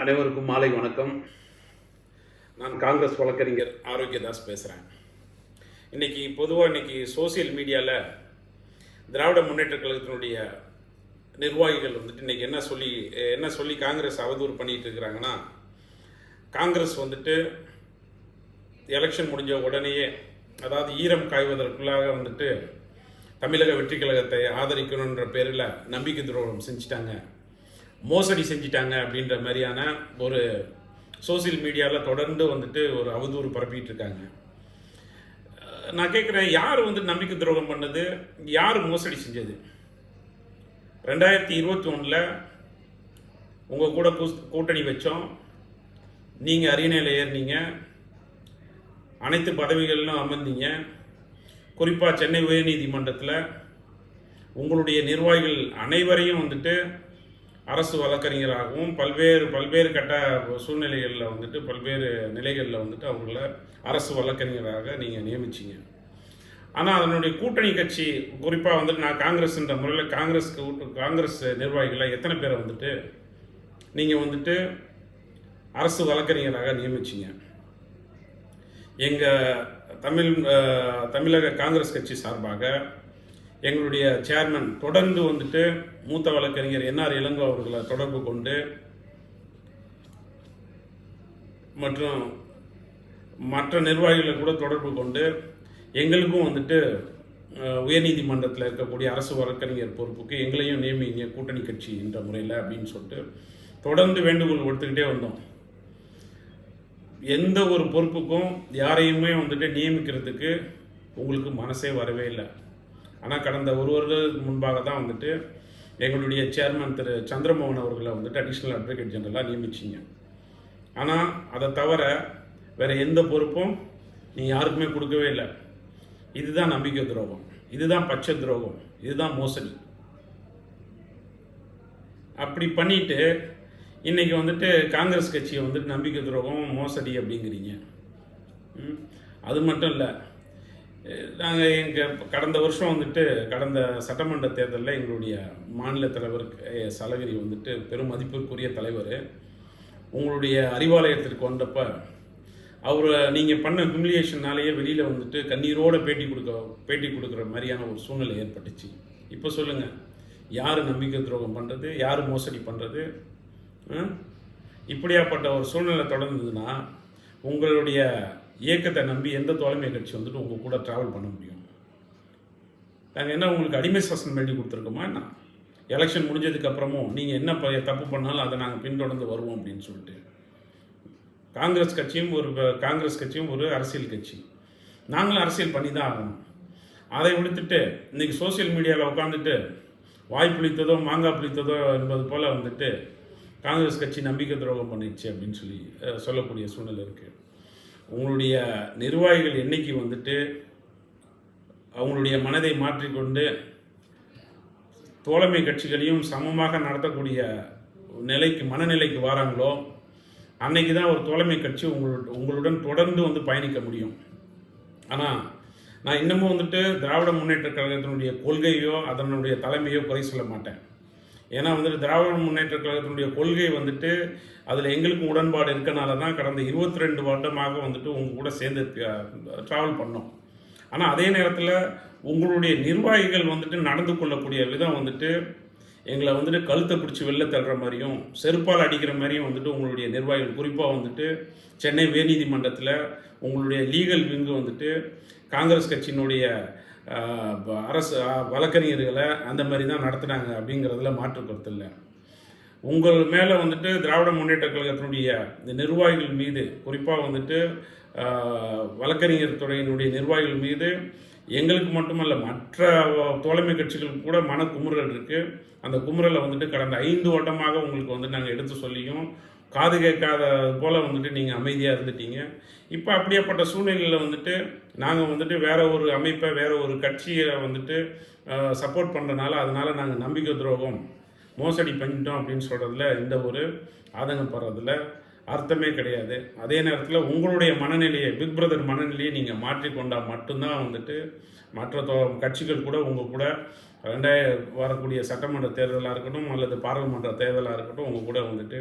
அனைவருக்கும் மாலை வணக்கம். நான் காங்கிரஸ் வழக்கறிஞர் ஆரோக்கியதாஸ் பேசுகிறேன். இன்றைக்கி சோசியல் மீடியாவில் திராவிட முன்னேற்ற கழகத்தினுடைய நிர்வாகிகள் வந்துட்டு இன்றைக்கி என்ன சொல்லி காங்கிரஸ் அவதூறு பண்ணிகிட்டு இருக்கிறாங்கன்னா, காங்கிரஸ் வந்துட்டு எலெக்ஷன் முடிஞ்ச உடனேயே, அதாவது ஈரம் காய்வதற்குள்ளாக வந்துட்டு தமிழக வெற்றி கழகத்தை ஆதரிக்கணுன்ற பேரில் நம்பிக்கை துரோகம் செஞ்சிட்டாங்க, மோசடி செஞ்சிட்டாங்க அப்படின்ற மாதிரியான ஒரு சோசியல் மீடியாவில் தொடர்ந்து வந்துட்டு ஒரு அவதூறு பரப்பிட்டு இருக்காங்க. நான் கேட்குறேன், யார் வந்து நம்பிக்கை துரோகம் பண்ணது, யார் மோசடி செஞ்சது? 2021 உங்கள் கூட கூட்டணி வச்சோம், நீங்கள் அரியணையில் ஏறினீங்க, அனைத்து பதவிகளிலும் அமர்ந்தீங்க. குறிப்பாக சென்னை உயர்நீதிமன்றத்தில் உங்களுடைய நிர்வாகிகள் அனைவரையும் வந்துட்டு அரசு வழக்கறிஞராகவும் பல்வேறு கட்ட சூழ்நிலைகளில் வந்துட்டு பல்வேறு நிலைகளில் வந்துட்டு அவங்கள அரசு வழக்கறிஞராக நீங்கள் நியமிச்சிங்க. ஆனால் அதனுடைய கூட்டணி கட்சி, குறிப்பாக வந்துட்டு நான் காங்கிரஸ்ன்ற முறையில் காங்கிரஸ் நிர்வாகிகளை எத்தனை பேரை வந்துட்டு நீங்கள் வந்துட்டு அரசு வழக்கறிஞராக நியமிச்சிங்க? எங்கள் தமிழக காங்கிரஸ் கட்சி சார்பாக எங்களுடைய சேர்மன் தொடர்ந்து வந்துட்டு மூத்த வழக்கறிஞர் என்ஆர் இளங்கோ அவர்களை தொடர்பு கொண்டு மற்றும் மற்ற நிர்வாகிகளை கூட தொடர்பு கொண்டு எங்களுக்கும் வந்துட்டு உயர்நீதிமன்றத்தில் இருக்கக்கூடிய அரசு வழக்கறிஞர் பொறுப்புக்கு எங்களையும் நியமிங்க கூட்டணி கட்சி என்ற முறையில் அப்படின்னு சொல்லிட்டு தொடர்ந்து வேண்டுகோள் கொடுத்துக்கிட்டே வந்தோம். எந்த ஒரு பொறுப்புக்கும் யாரையுமே வந்துட்டு நியமிக்கிறதுக்கு உங்களுக்கு மனசே வரவே இல்லை. ஆனால் கடந்த ஒரு வருடத்துக்கு முன்பாக தான் வந்துட்டு எங்களுடைய சேர்மன் திரு சந்திரமோகன் அவர்களை வந்துட்டு அடிஷ்னல் அட்வொகேட் ஜெனரலாக நியமிச்சிங்க. ஆனால் அதை தவிர வேறு எந்த பொறுப்பும் நீங்கள் யாருக்குமே கொடுக்கவே இல்லை. இதுதான் நம்பிக்கை துரோகம், இதுதான் பச்சை துரோகம், இதுதான் மோசடி. அப்படி பண்ணிட்டு இன்றைக்கி வந்துட்டு காங்கிரஸ் கட்சியை வந்துட்டு நம்பிக்கை துரோகம், மோசடி அப்படிங்கிறீங்க. அது மட்டும் இல்லை, நாங்கள் கடந்த வருஷம் வந்துட்டு கடந்த சட்டமன்ற தேர்தலில் எங்களுடைய மாநில தலைவர் சலகிரி வந்துட்டு பெரும் மதிப்பிற்குரிய தலைவர் உங்களுடைய அறிவாலயத்திற்கு வந்தப்போ நீங்கள் பண்ண ஹியூமிலியேஷனாலேயே வெளியில் வந்துட்டு கண்ணீரோடு பேட்டி கொடுக்குற மாதிரியான ஒரு சூழ்நிலை ஏற்பட்டுச்சு. இப்போ சொல்லுங்கள், யார் நம்பிக்கை துரோகம் பண்ணுறது, யார் மோசடி பண்ணுறது? இப்படியாப்பட்ட ஒரு சூழ்நிலை தொடர்ந்ததுன்னா உங்களுடைய இயக்கத்தை நம்பி எந்த தோழமை கட்சி வந்துட்டு உங்கள் கூட ட்ராவல் பண்ண முடியும்? நாங்கள் என்ன உங்களுக்கு அடிமை சாசனம் பண்ணி கொடுத்துருக்கோமா என்ன? எலெக்ஷன் முடிஞ்சதுக்கு அப்புறமும் நீங்கள் என்ன தப்பு பண்ணாலும் அதை நாங்கள் பின்தொடர்ந்து வருவோம் அப்படின்னு சொல்லிட்டு. காங்கிரஸ் கட்சியும் ஒரு அரசியல் கட்சி, நாங்களும் அரசியல் பண்ணி தான் ஆகணும். அதை விடுத்துட்டு இன்றைக்கி சோசியல் மீடியாவில் உட்காந்துட்டு வாய் புளித்ததோ மாங்காய் புளித்ததோ என்பது போல் வந்துட்டு காங்கிரஸ் கட்சி நம்பிக்கை துரோகம் பண்ணிடுச்சு அப்படின்னு சொல்லக்கூடிய சூழ்நிலை இருக்குது. உங்களுடைய நிர்வாகிகள் என்னைக்கு வந்துட்டு அவங்களுடைய மனதை மாற்றிக்கொண்டு தோழமை கட்சிகளையும் சமமாக நடத்தக்கூடிய மனநிலைக்கு வராங்களோ அன்னைக்கு தான் ஒரு தோழமை கட்சி உங்களுடன் தொடர்ந்து வந்து பயணிக்க முடியும். ஆனால் நான் இன்னமும் வந்துட்டு திராவிட முன்னேற்ற கழகத்தினுடைய கொள்கையோ அதனுடைய தலைமையோ குறை சொல்ல மாட்டேன். ஏன்னா வந்துட்டு திராவிட முன்னேற்ற கழகத்தினுடைய கொள்கை வந்துட்டு அதில் எங்களுக்கும் உடன்பாடு இருக்கனால தான் கடந்த 22 வருடமாக வந்துட்டு உங்கள் கூட சேர்ந்து ட்ராவல் பண்ணோம். ஆனால் அதே நேரத்தில் உங்களுடைய நிர்வாகிகள் வந்துட்டு நடந்து கொள்ளக்கூடிய விதம் வந்துட்டு எங்களை வந்துட்டு கழுத்தை பிடிச்சி வெளில தள்ளுற மாதிரியும் செருப்பால் அடிக்கிற மாதிரியும் வந்துட்டு உங்களுடைய நிர்வாகிகள், குறிப்பாக வந்துட்டு சென்னை உயர்நீதிமன்றத்தில் உங்களுடைய லீகல் விங்கு வந்துட்டு காங்கிரஸ் கட்சியினுடைய அரசு வழக்கறிஞர்களை அந்த மாதிரி தான் நடத்துனாங்க அப்படிங்கிறதுல மாற்று கருத்து இல்லை. உங்கள் மேலே வந்துட்டு திராவிட முன்னேற்ற கழகத்தினுடைய இந்த நிர்வாகிகள் மீது, குறிப்பாக வந்துட்டு வழக்கறிஞர் துறையினுடைய நிர்வாகிகள் மீது எங்களுக்கு மட்டுமல்ல மற்ற தோழமை கட்சிகளுக்கு கூட மன குமுறல் இருக்குது. அந்த குமுறலை வந்துட்டு கடந்த 5 வருடமாக உங்களுக்கு வந்து நாங்கள் எடுத்து சொல்லியும் காது கேட்காத போல் வந்துட்டு நீங்கள் அமைதியாக இருந்துட்டீங்க. இப்போ அப்படியேப்பட்ட சூழ்நிலையில் வந்துட்டு நாங்கள் வந்துட்டு வேற ஒரு அமைப்பை, வேற ஒரு கட்சியை வந்துட்டு சப்போர்ட் பண்ணுறதுனால அதனால் நாங்கள் நம்பிக்கை துரோகம், மோசடி பண்ணிட்டோம் அப்படின்னு சொல்கிறதுல எந்த ஒரு ஆதங்கப்படுறதில்ல. அர்த்தமே கிடையாது. அதே நேரத்தில் உங்களுடைய மனநிலையை, பிக் பிரதர் மனநிலையை நீங்கள் மாற்றிக்கொண்டால் மட்டும்தான் வந்துட்டு மற்ற கட்சிகள் கூட உங்கள் கூட வரக்கூடிய சட்டமன்ற தேர்தலாக இருக்கட்டும் அல்லது பாராளுமன்ற தேர்தலாக இருக்கட்டும் உங்கள் கூட வந்துட்டு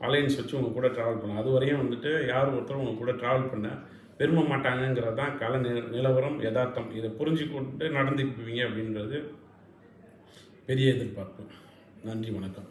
அலையன்ஸ் வச்சு உங்கள் கூட ட்ராவல் பண்ணலாம். அது வரையும் வந்துட்டு யார் ஒருத்தரும் உங்கள் கூட ட்ராவல் பண்ண விரும்ப மாட்டாங்கங்கிறது தான் கள நிலவரம், யதார்த்தம். இதை புரிஞ்சுக்கொண்டு நடந்துக்குவீங்க அப்படின்றது பெரிய எதிர்பார்ப்பு. நன்றி, வணக்கம்.